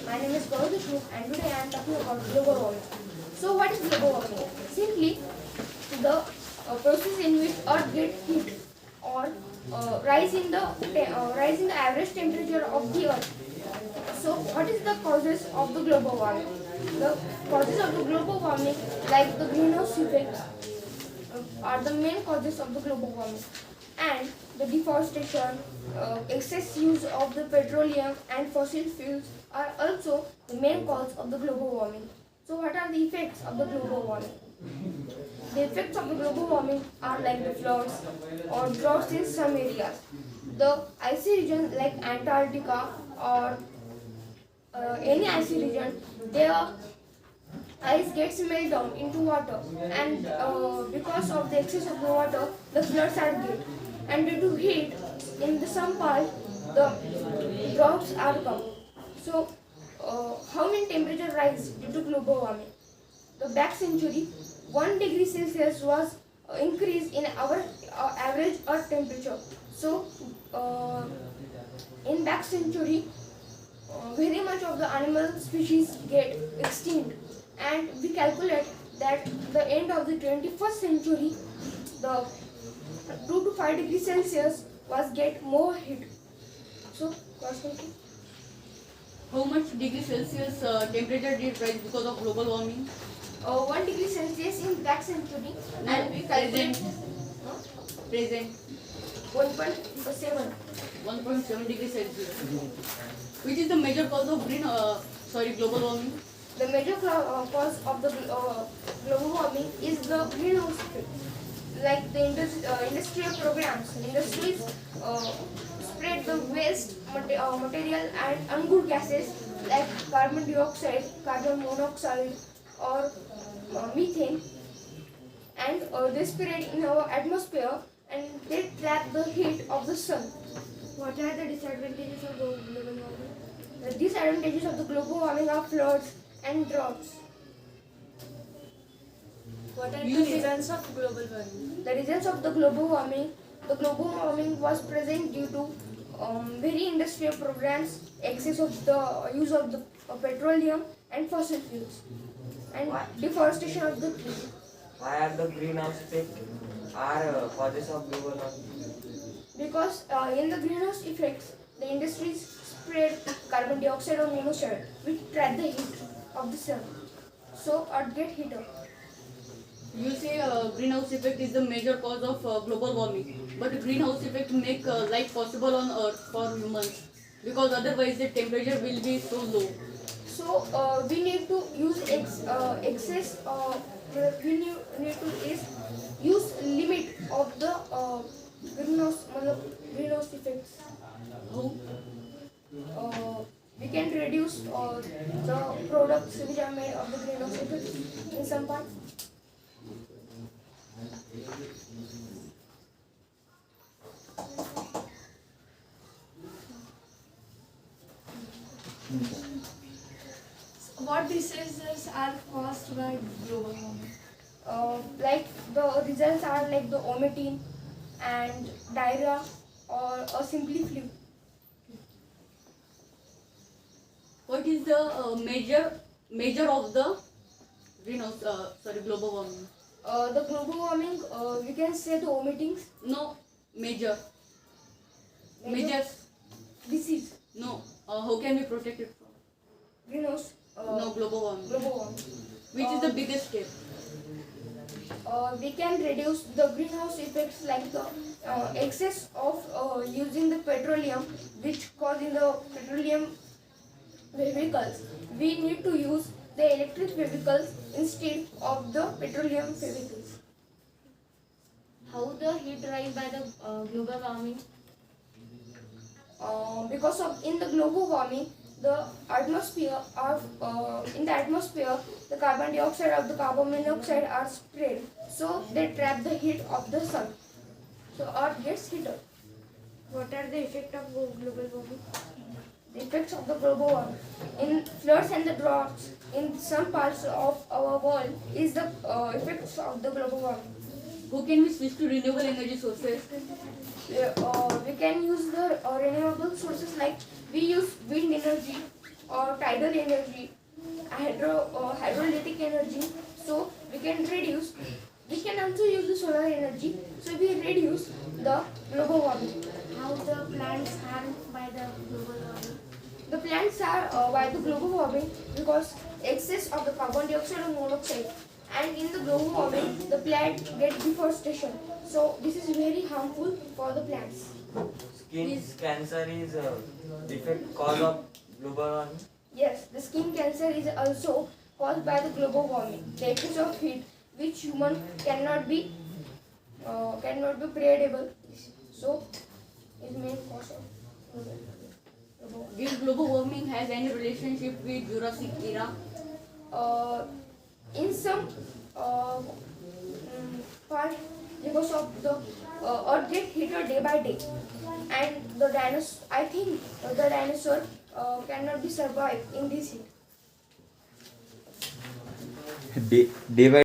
My name is Gaurav Deshmukh and today I am talking about global warming. So what is global warming? Simply the process in which Earth gets heat or rise in the average temperature of the Earth. So what is the causes of the global warming? The causes of the global warming, like the greenhouse effect, are the main causes of the global warming, and the deforestation, excess use of the petroleum and fossil fuels are also the main cause of the global warming. So what are the effects of the global warming? The effects of the global warming are like the floods or droughts in some areas. The icy region like Antarctica or any icy region, there ice gets melted down into water, and because of the excess of the water, the floods are get. And due to heat, in the some part, the droughts are come. So, how many temperature rise due to global warming? The back century, 1 degree Celsius was increase in our average Earth temperature. So, in back century, very much of the animal species get extinct, and we calculate that the end of the 21st century, the 2 to 5 degrees Celsius was get more heat. So, question. How much degree Celsius temperature did rise because of global warming? 1 degree Celsius in back century, and we calculate Present 1.7. 1.7 degrees Celsius. Which is the major cause of global warming? The major cause of the global warming is the greenhouse effect. Like the industrial programs, industries spread the waste material and ungood gases like carbon dioxide, carbon monoxide, or methane, and they spread in our atmosphere and they trap the heat of the sun. What are the disadvantages of the global warming? The disadvantages of the global warming are floods and droughts. What are the reasons of global warming? The reasons of the global warming was present due to very industrial programs, excess of the use of the petroleum and fossil fuels, and deforestation of the trees. Why are the greenhouse effect are causes of global warming? Because in the greenhouse effects, the industries spread carbon dioxide or monoxide, which trap the heat of the sun. So Earth get heated. You say greenhouse effect is the major cause of global warming, but greenhouse effect make life possible on Earth for humans, because otherwise the temperature will be so low. So we need to use excess. We need to use limit of the greenhouse effects. How? We can reduce the products which are made of the greenhouse effects in some part. What diseases are caused by global warming? Like the results are like the vomiting and diarrhea or simply flu. What is the major of the global warming? The global warming, we can say the vomitings, No, major. Majors. disease, No. How can we protect it from? greenhouse, No, global warming. global warming. Which is the biggest step? We can reduce the greenhouse effects like the excess of using the petroleum, which cause in the petroleum vehicles. We need to use the electric vehicles instead of the petroleum vehicles. How the heat rise by the global warming? Because of in the global warming, the atmosphere are in the atmosphere, the carbon dioxide of the carbon monoxide are spread, so they trap the heat of the sun. So Earth gets heated. What are the effects of global warming? The effects of the global warming in floods and the droughts in some parts of our world is the effects of the global warming. How can we switch to renewable energy sources? We can use the renewable sources like we use wind energy or tidal energy, hydroelectric energy. So we can reduce. We can also use the solar energy. So we reduce the global warming. How the plants harmed by the global warming? The plants are by the global warming because excess of the carbon dioxide and monoxide, and in the global warming the plant get deforestation. So this is very harmful for the plants. Skin cancer is defect cause of global warming. Yes, the skin cancer is also caused by the global warming. The excess of heat which human cannot be predictable. So is main cause of global warming. Did global warming has any relationship with Jurassic era? In some part, because of the earth get heated day by day, and the dinosaur, I think the dinosaur cannot be survived in this heat. Day by